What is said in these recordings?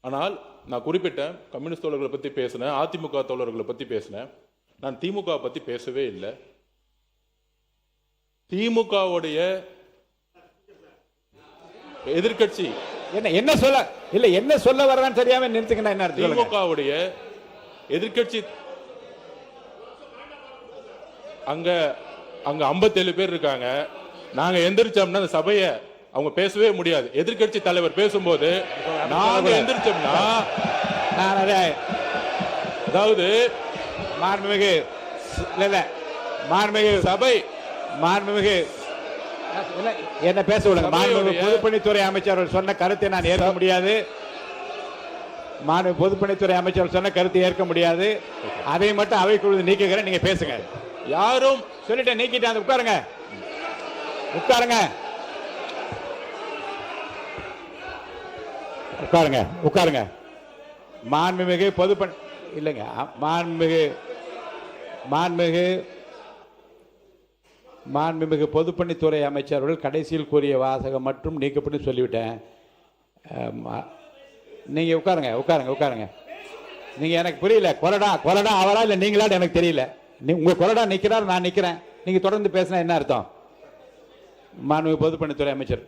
ஆனால் நான் குறிப்பிட்டேன், கம்யூனிஸ்ட் தோழர்களை பற்றி பேசினேன், அதிமுக தோழர்களை பற்றி பேசினேன். நான் திமுக பற்றி பேசவே இல்லை. திமுகவுடைய எதிர்கட்சி என்ன சொல்ல இல்ல என்ன சொல்ல வர்றான்னு தெரியாம நிறுத்துங்க. என்ன திமுகவுடைய எதிர்கட்சி அங்க 57 பேர் இருக்காங்க. நாங்க எந்திரிச்சோம்னா அந்த சபையை அவங்க பேசவே முடியாது. எதிர்கட்சி தலைவர் பேசும்போது நாங்க எந்திரிச்சோம்னா, அதாவது மாண்புமிகு மாண்புமிகு சபை மாண்புமிகு என்ன பேச விடுங்க. மாண்புமிகு பொதுப்பணித்துறை அமைச்சர் சொன்ன கருத்தை நான் ஏற்க முடியாது. மாண்புமிகு பொதுப்பணித்துறை அமைச்சர் சொன்ன கருத்தை ஏற்க முடியாது. அதை மட்டும் அவை குழு நீக்குகிறேன். நீங்க பேசுங்க. யாரும் சொல்லிட்டேன், நீக்கிட்டு உட்காருங்க உட்காருங்க உட்காருங்க உட்காருங்க. மாண்புமிகு பொதுப்பணி இல்லைங்க, மாண்புமிகு பொதுப்பணித்துறை அமைச்சர் அவர்கள் கடைசியில் கூறிய வாசகம் மட்டும் நீக்கப்பட்டு சொல்லிவிட்டேன். நீங்க உட்காருங்க உட்காருங்க உட்காருங்க. நீங்க எனக்கு புரியல, கொலடா அவரா இல்ல நீங்களா எனக்கு தெரியல. உங்க கொலடா நிக்கிறார், நான் நிக்கிறேன். நீங்க தொடர்ந்து பேசினா என்ன அர்த்தம்? மாண்புமிகு பொதுப்பணித்துறை அமைச்சர்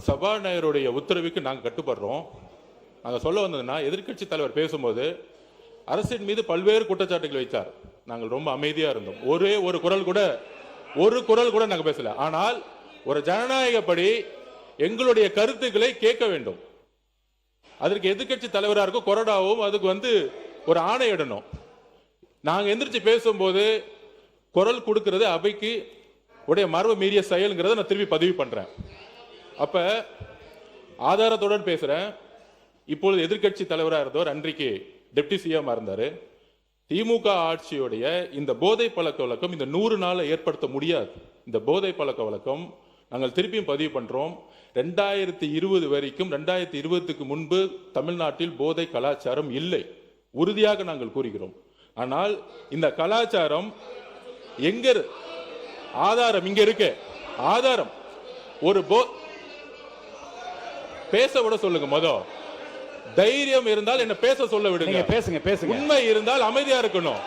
சபாநாயகருடைய உத்தரவுக்கு நாங்கள் கட்டுப்படுறோம். நாங்கள் சொல்ல வந்ததுன்னா, எதிர்கட்சி தலைவர் பேசும்போது அரசின் மீது பல்வேறு குற்றச்சாட்டுகள் வைத்தார். நாங்கள் ரொம்ப அமைதியா இருந்தோம். ஒரு குரல் கூட நாங்கள் பேசல. ஆனால் ஒரு ஜனநாயகப்படி எங்களுடைய கருத்துக்களை கேட்க வேண்டும். அதற்கு எதிர்கட்சி தலைவராக இருக்கும் கொறடாவும் அதுக்கு ஒரு ஆணையிடணும். நாங்கள் எந்திரிச்சு பேசும்போது குரல் கொடுக்கிறது அவைக்கு உடைய மரபு மீறிய செயல்ங்கிறத நான் திருப்பி பதிவு பண்றேன். அப்ப ஆதாரத்துடன் பேசுறேன். இப்பொழுது எதிர்கட்சி தலைவராக இருந்தவர் அன்றைக்கு டெப்டி சிஎம் இருந்தாரு. திமுக ஆட்சியுடைய இந்த போதை பழக்க வழக்கம் இந்த 100 நாள ஏற்படுத்த முடியாது. இந்த போதை பழக்க வழக்கம் நாங்கள் திருப்பியும் பதிவு பண்றோம். 2020 வரைக்கும் 2020க்கு முன்பு தமிழ்நாட்டில் போதை கலாச்சாரம் இல்லை, உறுதியாக நாங்கள் கூறுகிறோம். ஆனால் இந்த கலாச்சாரம் எங்க ஆதாரம் இங்க இருக்கு. ஆதாரம் ஒரு பேச விட சொல்லுங்க. தைரியம் இருந்தால் என்ன பேச சொல்ல விடுங்க. பேசுங்க பேசுங்க. உண்மை இருந்தால் அமைதியா இருக்கணும்.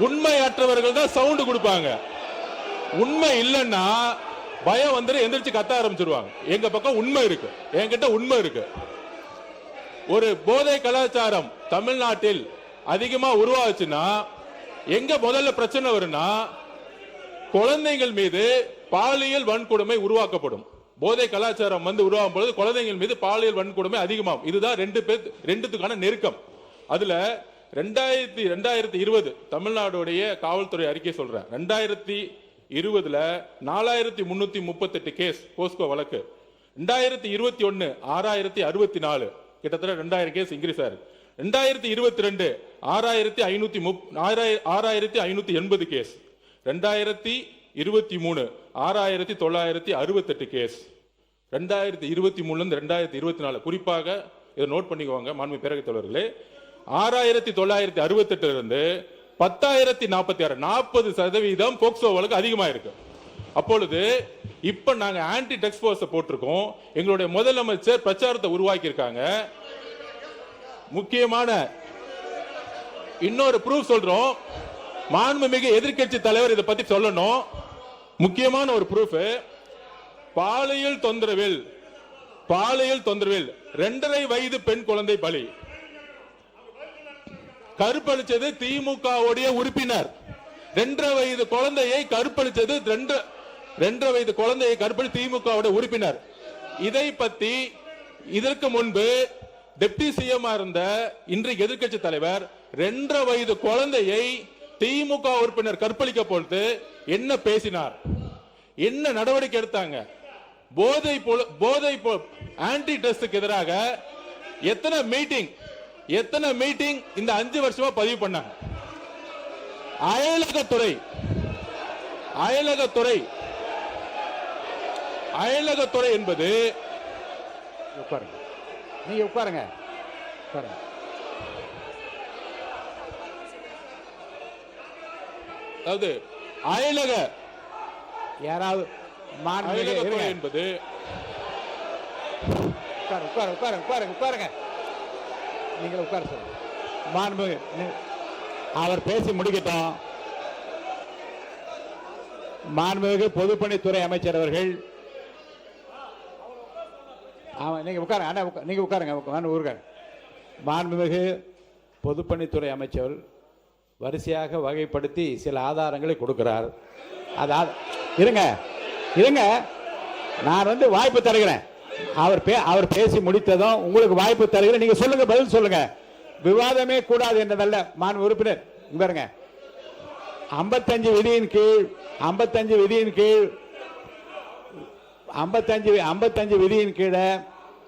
உண்மையற்றவர்கள் தான் சவுண்ட் கொடுப்பாங்க. உண்மை இல்லைன்னா பயம் எந்திரிச்சு கத்த ஆரம்பிச்சிருவாங்க. எங்க பக்கம் உண்மை இருக்கு, என்கிட்ட உண்மை இருக்கு. ஒரு போதை கலாச்சாரம் தமிழ்நாட்டில் அதிகமா உருவாச்சுன்னா எங்க முதல்ல பிரச்சனை வரும்னா, குழந்தைகள் மீது பாலியல் வன்கொடுமை உருவாக்கப்படும். போதை கலாச்சாரம் உருவாகும் பொழுது குழந்தைகள் மீது பாலியல் வன்கொடுமை அதிகமாகும். இதுதான் ரெண்டுத்துக்கான நெருக்கம். அதுல 2020 தமிழ்நாடுடைய காவல்துறை அறிக்கை சொல்றேன். 2020 4338 கேஸ் போஸ்கோ வழக்கு. 2021 6064, கிட்டத்தட்ட 2000 கேஸ் இன்க்ரீஸ் ஆயிருக்கு. 2022 6580 கேஸ். 2023 6968 கேஸ். 2023 2024 குறிப்பாக இதை நோட் பண்ணிக்குவாங்க மாண்புமிகு பேரவைத் தலைவர்களே. 6968 இருந்து 10,046 40% போக்சோ வழக்கு அதிகமா இருக்கு. அப்பொழுது இப்ப நாங்க ஆன்டி ட்ரக்ஸ் ஃபோர்ஸ் போட்டிருக்கோம். எங்களுடைய முதலமைச்சர் பிரச்சாரத்தை உருவாக்கி இருக்காங்க. முக்கியமான இன்னொரு ப்ரூஃப் சொல்றோம். மாண்புமிகு எதிர்க்கட்சி தலைவர் இதை பத்தி சொல்லணும். முக்கியமான ஒரு ப்ரூஃப், பாலியல் தொந்தரவில் 2.5 வயது பெண் குழந்தை பலி. கற்பழிச்சது திமுகவுடைய உறுப்பினர். 2.5 வயது குழந்தையை கற்பழிச்சது 2.5 வயது குழந்தையை கற்பழிச்ச திமுகவுடைய உறுப்பினர். இதை பத்தி இதற்கு முன்பு டெப்டி சிஎம் இருந்த இன்றைக்கு எதிர்க்கட்சி தலைவர் 2.5 வயது குழந்தையை திமுக உறுப்பினர் கற்பழிக்க பொழுது என்ன பேசினார், என்ன நடவடிக்கை எடுத்தாங்க? போதை ஆன்டி ட்ரக்ஸ்க்கு எதிராக எத்தனை மீட்டிங் இந்த 5 வருஷமா பதிவு பண்ணாங்க. அயலகத்துறை என்பது நீங்க உட்காருங்க. அதாவது அயலக யாராவது மாண்புமிகு அயலகத்துறை என்பது உட்காருங்க. நீங்கள் உட்கார சொல்லுங்க. மாண்புமிகு அவர் பேசி முடிக்கட்டும். மாண்புமிகு பொதுப்பணித்துறை அமைச்சர் அவர்கள் நீங்க உட்காருங்க. அண்ணா நீங்க உட்காருங்க. மாண்புமிகு பொதுப்பணித்துறை அமைச்சர் வரிசையாக வகைப்படுத்தி சில ஆதாரங்களை கொடுக்கிறார். இருங்க, நான் வாய்ப்பு தருகிறேன். அவர் பேசி முடித்ததும் உங்களுக்கு வாய்ப்பு தருகிறேன். நீங்க சொல்லுங்க, பதில் சொல்லுங்க. விவாதமே கூடாது என்றதல்ல. மாண்பு உறுப்பினர் பாருங்க, 55 விதியின் கீழ் 55 விதியின் கீழே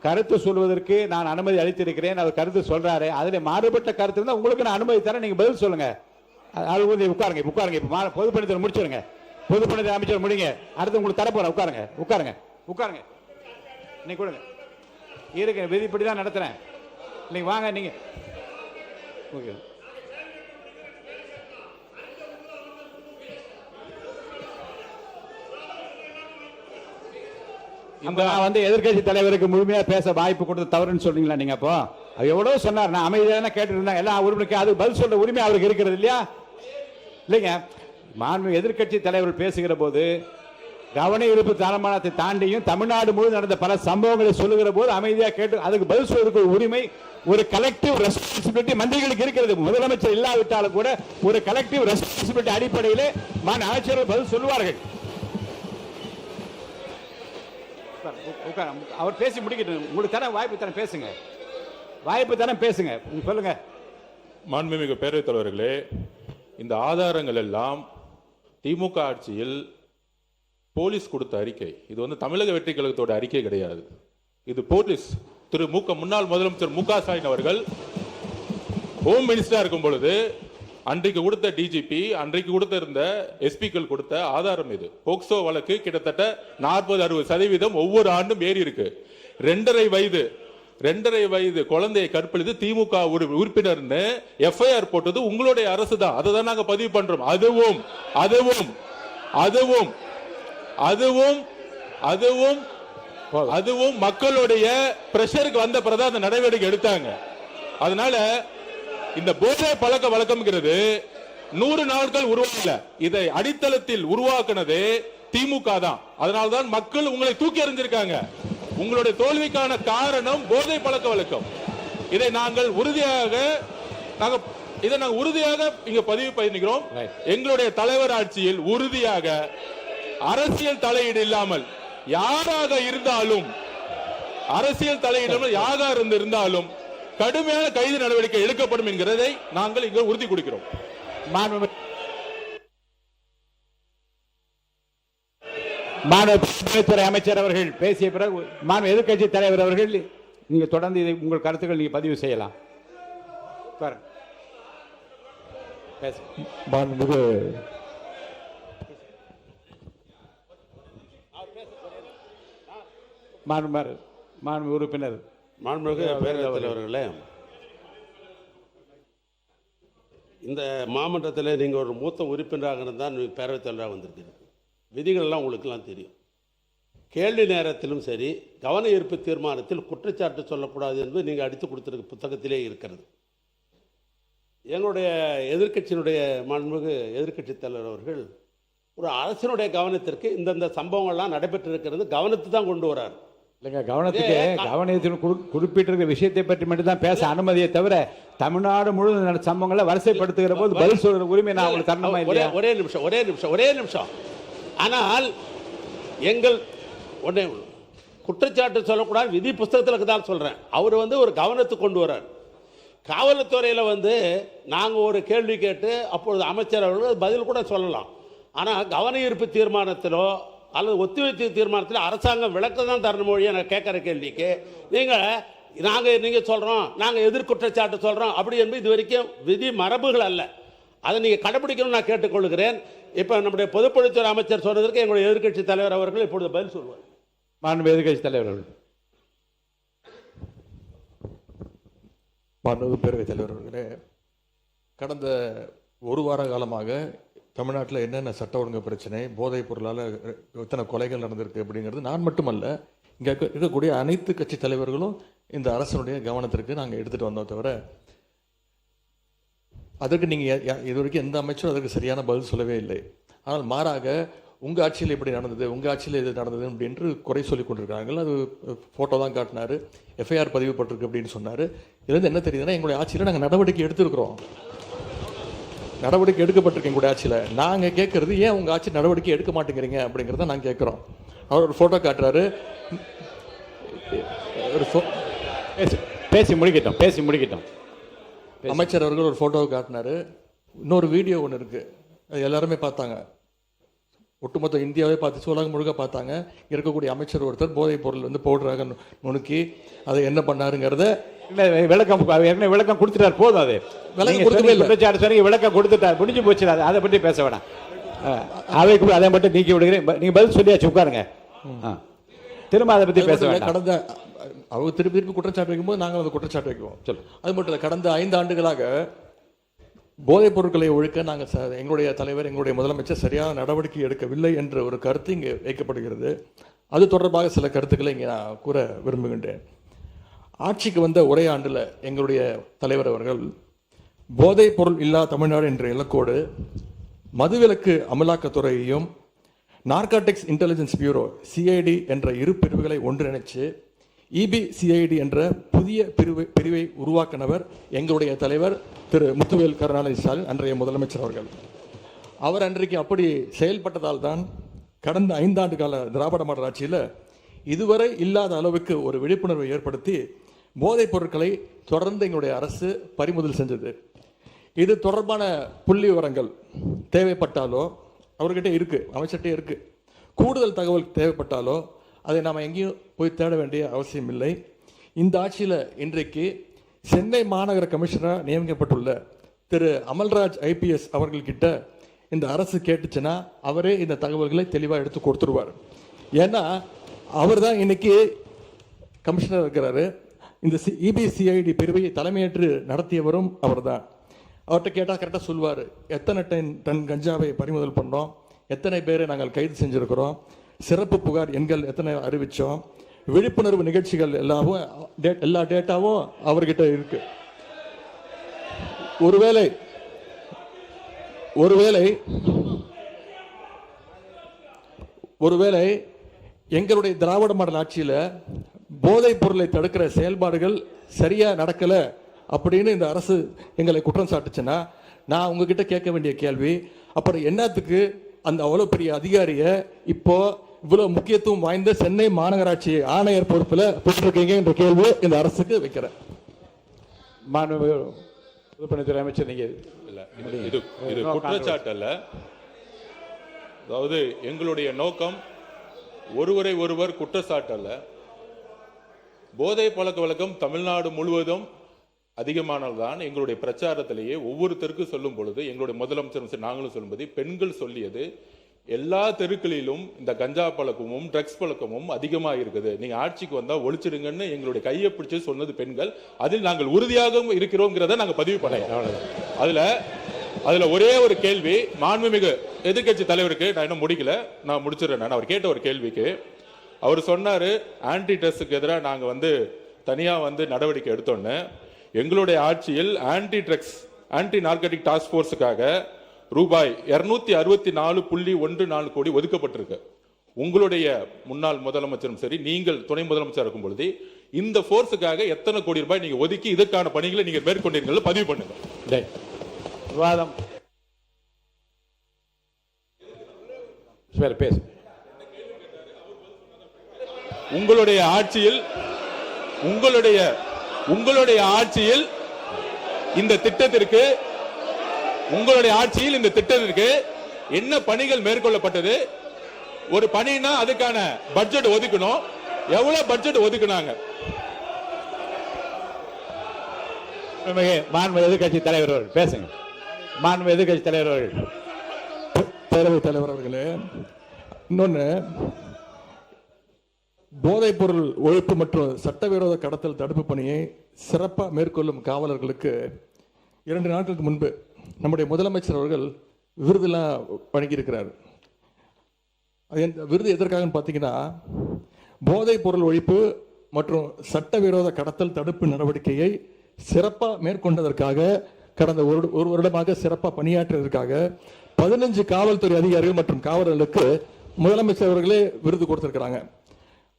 கருத்து சொல்வதற்கு நான் அனுமதி அளித்திருக்கிறேன். அவர் கருத்து சொல்றாரு. அதுல மாறுபட்ட கருத்து இருந்தா உங்களுக்கு நான் அனுமதி தரேன். நீங்க பதில் சொல்லுங்க. உட்காருங்க. இப்ப பொதுப்பணித்துறை முடிச்சிருங்க. பொதுப்பணித்துறை அமைச்சர் முடிங்க. அடுத்து உங்களுக்கு தரப்போறேன். உட்காருங்க. நீங்க கொடுங்க. இருக்க விதிப்படி தான் நடத்துறேன். நீங்க வாங்க. நீங்க நான் எதிர்க்கட்சி தலைவருக்கு முழுமையா பேச வாய்ப்பு கொடுத்து தவறுன்னு சொல்றீங்களா நீங்க? அப்போ எவ்வளவு சொன்னார். நான் அமைதியான கேட்டு இருந்தேன். எல்லா உறுப்பினருக்கு அது பதில் சொல்ற உரிமை அவருக்கு இருக்கிறது இல்லையா? இல்லைங்க. மாண்பு எதிர்க்கட்சி தலைவர்கள் பேசுகிற போது கவன ஈர்ப்பு தீர்மானத்தை தாண்டியும் தமிழ்நாடு முழுவதும் நடந்த பல சம்பவங்களை சொல்லுகிற போது அமைதியா கேட்டு அதுக்கு பதில் சொல்வதற்கு உரிமை, ஒரு கலெக்டிவ் ரெஸ்பான்சிபிலிட்டி மந்திரிகளுக்கு இருக்கிறது. முதலமைச்சர் இல்லாவிட்டாலும் கூட ஒரு கலெக்டிவ் ரெஸ்பான்சிபிலிட்டி அடிப்படையில் அமைச்சர்கள் பதில் சொல்லுவார்கள். அவர் பேசி முடிக்கட்டும். உங்களுக்கு தர வாய்ப்பு தர பேசுங்க. சொல்லுங்க. மாண்புமிகு பேரவைத் தலைவர்களே, இந்த ஆதாரங்கள் எல்லாம் திமுக ஆட்சியில் போலீஸ் கொடுத்த அறிக்கை. இது தமிழக வெற்றி கழகத்தோட அறிக்கை கிடையாது. இது போலீஸ் முன்னாள் முதலமைச்சர் மு க ஸ்டாலின் அவர்கள் ஹோம் மினிஸ்டரா இருக்கும் பொழுது அன்றைக்கு கொடுத்த டிஜிபி, அன்றைக்கு கொடுத்திருந்த எஸ்பிக்கள் கொடுத்த ஆதாரம். இது போக்சோ வழக்கு கிட்டத்தட்ட 40-60% ஒவ்வொரு ஆண்டும் ஏறி இருக்கு. 2.5 வயது குழந்தையை கற்பழித்து திமுக உறுப்பினர் எஃப்ஐஆர் போட்டது உங்களுடைய அரசு தான். அதை தான் நாங்க பதிவு பண்றோம். அதுவும் மக்களுடைய பிரஷருக்கு வந்த பிறகு அந்த நடவடிக்கை எடுத்தாங்க. அதனால இந்த போதை பழக்க வழக்கம்ங்கிறது 100 நாட்கள் உருவாக்கல. இதை அடித்தளத்தில் உருவாக்குனது திமுக தான். அதனால்தான் மக்கள் உங்களை தூக்கி எறிஞ்சிருக்காங்க. உங்களுடைய தோல்விக்கான காரணம் போதை பழக்க வழக்கம். இதை நாங்கள் உறுதியாக இங்க பதிவு பண்ணிக்கிறோம். எங்களுடைய தலைவர் ஆட்சியில் உறுதியாக அரசியல் தலையீடு இல்லாமல் யாராக இருந்தாலும் கடுமையான கைது நடவடிக்கை எடுக்கப்படும் என்கிறதை நாங்கள் இங்கு உறுதி கொடுக்கிறோம். மாநிலத்துறை அமைச்சர் அவர்கள் பேசிய பிறகு மாநில எதிர்க்கட்சி தலைவர் அவர்கள் நீங்க தொடர்ந்து உங்கள் கருத்துக்கள் நீங்க பதிவு செய்யலாம். உறுப்பினர் மாண்புமிகு பேரவைத் தலைவர்களே, இந்த மாமன்றத்தில் நீங்கள் ஒரு மூத்த உறுப்பினராக இருந்தால் பேரவைத் தலைவராக வந்திருக்கிறது. விதிகள்லாம் உங்களுக்கெல்லாம் தெரியும். கேள்வி நேரத்திலும் சரி, கவன ஈர்ப்பு தீர்மானத்தில் குற்றச்சாட்டு சொல்லக்கூடாது என்று நீங்கள் அடித்து கொடுத்திருக்க புத்தகத்திலே இருக்கிறது. எங்களுடைய எதிர்க்கட்சியினுடைய மாண்புமிகு எதிர்க்கட்சி தலைவர் அவர்கள் ஒரு அரசினுடைய கவனத்திற்கு இந்தந்த சம்பவங்கள்லாம் நடைபெற்றிருக்கிறது கவனத்தை தான் கொண்டு வரார். இல்லைங்க, கவனத்தில் குறிப்பிட்டிருக்கிற விஷயத்தை பற்றி மட்டும்தான் பேச அனுமதியை தவிர தமிழ்நாடு முழுவதும் சம்பவங்களை வரிசைப்படுத்துகிற போது பதில் சொல்கிற உரிமை நான் உங்களுக்கு தரணுமா இல்லையா? ஒரே நிமிஷம். ஆனால் எங்கள் உடனே குற்றச்சாட்டு சொல்லக்கூடாது, விதி புஸ்தகத்தில் தான் சொல்கிறேன். அவர் ஒரு கவனத்துக்கு கொண்டு வர்றார். காவல்துறையில் நாங்கள் ஒரு கேள்வி கேட்டு அப்பொழுது அமைச்சர் அவர்கள் பதில் கூட சொல்லலாம். ஆனால் கவன ஈர்ப்பு தீர்மானத்திலோ அல்லது ஒத்திவைப்பு தீர்மானத்தில் அரசாங்கம் விளக்கம் தான் தரணும் மொழியை நான் கேட்குற கேள்விக்கு நீங்கள் சொல்கிறோம், நாங்கள் எதிர்குற்றச்சாட்டு சொல்கிறோம் அப்படி என்பது இது வரைக்கும் விதி மரபுகள் அல்ல. அதை நீங்கள் கடைபிடிக்கணும்னு நான் கேட்டுக்கொள்கிறேன். இப்போ நம்முடைய பொதுப்பணித்துறை அமைச்சர் சொன்னதற்கு எங்களுடைய எதிர்க்கட்சி தலைவர் அவர்கள் இப்பொழுது பதில் சொல்வார். மாண்பு எதிர்க்கட்சி தலைவர்கள். மாண்பு பேரவைத் தலைவர் அவர்களே, கடந்த ஒரு வார காலமாக தமிழ்நாட்டில் என்னென்ன சட்ட ஒழுங்கு பிரச்சனை, போதைப் பொருளால் எத்தனை கொலைகள் நடந்திருக்கு அப்படிங்கிறது நான் மட்டுமல்ல, இங்கே இருக்கக்கூடிய அனைத்து கட்சி தலைவர்களும் இந்த அரசனுடைய கவனத்திற்கு நாங்கள் எடுத்துகிட்டு வந்தோம். தவிர அதற்கு நீங்கள் இது வரைக்கும் எந்த அமைச்சரும் அதற்கு சரியான பதில் சொல்லவே இல்லை. ஆனால் மாறாக உங்கள் ஆட்சியில் இப்படி நடந்தது, உங்கள் ஆட்சியில் இது நடந்தது அப்படின்று குறை சொல்லி கொண்டிருக்காங்க. அது ஃபோட்டோ தான் காட்டினார், எஃப்ஐஆர் பதிவு பட்டிருக்கு அப்படின்னு சொன்னார். இதுலேருந்து என்ன தெரியுதுன்னா, எங்களுடைய ஆட்சியில் நாங்கள் நடவடிக்கை எடுத்திருக்கிறோம், நடவடிக்கை எடுக்கப்பட்டிருக்கு எங்களுடைய ஆட்சியில். நாங்கள் கேட்குறது ஏன் உங்கள் ஆட்சி நடவடிக்கை எடுக்க மாட்டேங்கிறீங்க அப்படிங்கிறத நாங்கள் கேட்குறோம். அவர் ஒரு ஃபோட்டோ காட்டுறாரு, பேசி முடிக்கட்டும். அமைச்சர் அவர்கள் ஒரு ஃபோட்டோவை காட்டினாரு. இன்னொரு வீடியோ ஒன்று இருக்குது, அது எல்லாருமே பார்த்தாங்க, ஒட்டுமொத்த இந்தியாவே பார்த்துச்சு, உலகம் முழுக்க பார்த்தாங்க. இருக்கக்கூடிய அமைச்சர் ஒருத்தர் போதைப் பொருள் வந்து பவுடராக நுணுக்கி அதை என்ன பண்ணாருங்கிறத விளக்கம் கொடுத்துட்டார். போதும், அது விளக்கம் கொடுத்துட்டார், முடிஞ்சு போச்சு. அதை பற்றி பேச வேணாம். அவைக்கு அதை மட்டும் நீக்கி விடுகிறேன். நீங்க பதில் சொல்லியாச்சு, உட்காருங்க. திரும்ப அதை பற்றி பேச வேண்டாம். கடந்த அவங்க திருப்பி குற்றச்சாட்டு வைக்கும்போது நாங்கள் அந்த குற்றச்சாட்டு வைக்குவோம். அது மட்டும் இல்லை, கடந்த 5 ஆண்டுகளாக போதைப் பொருட்களை ஒழிக்க நாங்கள் எங்களுடைய தலைவர், எங்களுடைய முதலமைச்சர் சரியான நடவடிக்கை எடுக்கவில்லை என்ற ஒரு கருத்து இங்கே வைக்கப்படுகிறது. அது தொடர்பாக சில கருத்துக்களை இங்கே நான் கூற விரும்புகின்றேன். ஆட்சிக்கு வந்த ஒரே ஆண்டில் எங்களுடைய தலைவர் அவர்கள் போதைப் பொருள் இல்லா தமிழ்நாடு என்ற இலக்கோடு மதுவிலக்கு அமலாக்கத்துறையையும் நார்காட்டிக்ஸ் இன்டெலிஜென்ஸ் பியூரோ சிஐடி என்ற இரு பிரிவுகளை ஒன்றிணைச்சு இபிசிஐடி என்ற புதிய பிரிவை உருவாக்கினவர் எங்களுடைய தலைவர் திரு முத்துவேல் கருணாநிதி ஸ்டாலின், அன்றைய முதலமைச்சர் அவர்கள். அவர் அன்றைக்கு அப்படி செயல்பட்டதால் தான் கடந்த 5 ஆண்டு கால திராவிட மாடல் ஆட்சியில் இதுவரை இல்லாத அளவுக்கு ஒரு விழிப்புணர்வை ஏற்படுத்தி போதைப் பொருட்களை தொடர்ந்து எங்களுடைய அரசு பறிமுதல் செஞ்சது. இது தொடர்பான புள்ளி விவரங்கள் தேவைப்பட்டாலோ அவர்கிட்ட இருக்கு, அமைச்சர்கிட்ட இருக்கு. கூடுதல் தகவல் தேவைப்பட்டாலோ அதை நாம் எங்கேயும் போய் தேட வேண்டிய அவசியம் இல்லை. இந்த ஆட்சியில் இன்றைக்கு சென்னை மாநகர கமிஷனராக நியமிக்கப்பட்டுள்ள திரு அமல்ராஜ் ஐபிஎஸ் அவர்கள்கிட்ட இந்த அரசு கேட்டுச்சுன்னா அவரே இந்த தகவல்களை தெளிவாக எடுத்து கொடுத்துருவார். ஏன்னா அவர் தான் இன்னைக்கு கமிஷனர் இருக்கிறாரு. இந்த இபிசிஐடி பிரிவை தலைமையேற்று நடத்தியவரும் அவர் தான். அவர்கிட்ட கேட்டால் கரெக்டாக சொல்லுவார், எத்தனை டன் கஞ்சாவை பறிமுதல் பண்ணோம், எத்தனை பேரை நாங்கள் கைது செஞ்சுருக்கிறோம், சிறப்பு புகார் எண்கள் எத்தனை அறிவித்தோம், விழிப்புணர்வு நிகழ்ச்சிகள் எல்லா டேட்டாவும் அவர்கிட்ட இருக்கு. ஒருவேளை எங்களுடைய திராவிட மாடல் ஆட்சியில் போதைப் பொருளை தடுக்கிற செயல்பாடுகள் சரியா நடக்கல அப்படின்னு இந்த அரசு எங்களை குற்றம் சாட்டுச்சுன்னா நான் உங்ககிட்ட கேட்க வேண்டிய கேள்வி, அப்புறம் என்னத்துக்கு அந்த அவ்வளோ பெரிய அதிகாரியை இப்போ இவ்வளவு முக்கியத்துவம் வாய்ந்த சென்னை மாநகராட்சி ஆணையர் பொறுப்பில் பெற்றிருக்கீங்க என்ற கேள்வி இந்த அரசுக்கு வைக்கிறேன். பொதுப்பணித்துறை அமைச்சர், நீங்க இது குற்றச்சாட்டு அல்ல. அதாவது எங்களுடைய நோக்கம் ஒருவரை ஒருவர் குற்றச்சாட்டு அல்ல. போதை பழக்க வழக்கம் தமிழ்நாடு முழுவதும் அதிகமானதுதான். எங்களுடைய பிரச்சாரத்திலேயே ஒவ்வொருத்தருக்கும் சொல்லும் பொழுது எங்களுடைய முதலமைச்சர் நாங்களும் சொல்லும்போது பெண்கள் சொல்லியது, எல்லா தெருக்களிலும் இந்த கஞ்சா பழக்கமும் ட்ரக்ஸ் பழக்கமும் அதிகமாக இருக்குது, நீங்க ஆட்சிக்கு வந்தா ஒழிச்சிடுங்கன்னு எங்களுடைய கையை பிடிச்சு சொன்னது பெண்கள். அதில் நாங்கள் உறுதியாக இருக்கிறோங்கிறத நாங்கள் பதிவு பண்ணோம். அதுல ஒரே ஒரு கேள்வி மாண்புமிகு எதிர்கட்சி தலைவருக்கு, நான் இன்னும் முடிக்கல, நான் முடிச்சிடறேன். அவர் கேட்ட ஒரு கேள்விக்கு அவர் சொன்னாரு, ஆன்டி ட்ரக்ஸுக்கு எதிராக நாங்க தனியா நடவடிக்கை எடுத்தோன்னு. எங்களுடைய ஆட்சியில் ஆன்டி ட்ரக்ஸ் ஆன்டி நார்கட்டிக் டாஸ்க் போர்ஸுக்காக ரூபாய் 264.14 கோடி ஒதுக்கப்பட்டிருக்கு. உங்களுடைய முன்னாள் முதலமைச்சரும் சரி, நீங்கள் துணை முதலமைச்சர் இருக்கும் பொழுது இந்த போர்ஸுக்காக எத்தனை கோடி ரூபாய் நீங்க ஒதுக்கி இதற்கான பணிகளை நீங்க மேற்கொண்டீர்கள் பதிவு பண்ணுங்க. விவாதம் பேசு. உங்களுடைய ஆட்சியில் இந்த திட்டத்திற்கு என்ன பணிகள் மேற்கொள்ளப்பட்டது? ஒரு பணினா அதுக்கான பட்ஜெட் ஒதுக்கணும். எவ்வளவு பட்ஜெட் ஒதுக்குனாங்க? மாண்பு எதிர்கட்சி தலைவர் அவர்கள் பேசுங்க. மாண்பு எதிர்கட்சி தலைவர் அவர்கள். பேரவைத் தலைவர் அவர்களே, இன்னொன்று, போதைப் பொருள் ஒழிப்பு மற்றும் சட்டவிரோத கடத்தல் தடுப்பு பணியை சிறப்பாக மேற்கொள்ளும் காவலர்களுக்கு 2 நாட்களுக்கு முன்பு நம்முடைய முதலமைச்சர் அவர்கள் விருதுலாம் வழங்கியிருக்கிறார். அது விருது எதற்காகன்னு பார்த்தீங்கன்னா, போதைப் பொருள் ஒழிப்பு மற்றும் சட்டவிரோத கடத்தல் தடுப்பு நடவடிக்கையை சிறப்பாக மேற்கொண்டதற்காக, கடந்த ஒரு வருடமாக சிறப்பாக பணியாற்றியதற்காக 15 காவல்துறை அதிகாரிகள் மற்றும் காவலர்களுக்கு முதலமைச்சர் அவர்களே விருது கொடுத்திருக்கிறாங்க.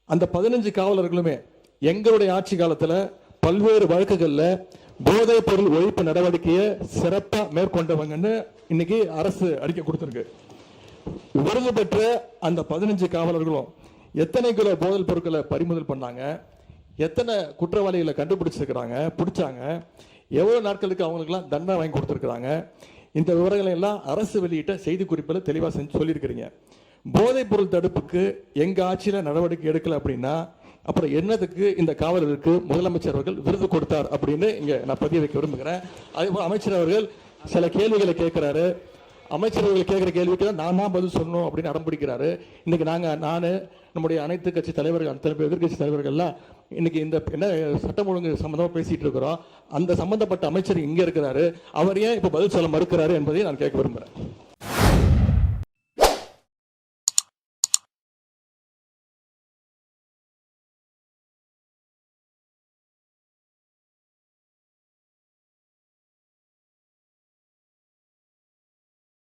அந்த 15 காவலர்களுமே எங்களுடைய ஆட்சி காலத்தில் பல்வேறு வழக்குகளில் போதைப் பொருள் ஒழிப்பு நடவடிக்கையை சிறப்பாக மேற்கொண்டவங்கன்னு இன்னைக்கு அரசு அறிக்கை கொடுத்திருக்கு. விருது பெற்ற அந்த 15 காவலர்களும் எத்தனை கிலோ போதைப் பொருட்களை பறிமுதல் பண்ணாங்க, எத்தனை குற்றவாளிகளை கண்டுபிடிச்சிருக்கிறாங்க, பிடிச்சாங்க, எவ்வளவு நாட்களுக்கு அவங்களுக்குலாம் தண்டனை வாங்கி கொடுத்துருக்குறாங்க, இந்த விவரங்களை எல்லாம் அரசு வெளியிட்ட செய்தி குறிப்பில் தெளிவாக செஞ்சு சொல்லியிருக்கிறீங்க. போதைப் பொருள் தடுப்புக்கு எங்க ஆட்சியில் நடவடிக்கை எடுக்கல அப்படின்னா அப்புறம் என்னதுக்கு இந்த காவலருக்கு முதலமைச்சர் அவர்கள் விருது கொடுத்தார் அப்படின்னு இங்க நான் பதிய வைக்க விரும்புகிறேன். அதே அமைச்சர் அவர்கள் சில கேள்விகளை கேட்கிறாரு. அமைச்சர் அவர்கள் கேட்கிற கேள்விக்கு நான் தான் பதில் சொல்லணும் அப்படின்னு அடம்பிடிக்கிறாரு. இன்னைக்கு நான் நம்முடைய அனைத்து கட்சி தலைவர்கள், எதிர்கட்சி தலைவர்கள்லாம் இன்னைக்கு இந்த என்ன சட்டம் ஒழுங்கு சம்பந்தமா பேசிட்டு இருக்கிறோம், அந்த சம்பந்தப்பட்ட அமைச்சர் இங்க இருக்கிறாரு, அவர் ஏன் இப்ப பதில் சொல்ல மறுக்கிறாரு என்பதை நான் கேட்க விரும்புகிறேன்.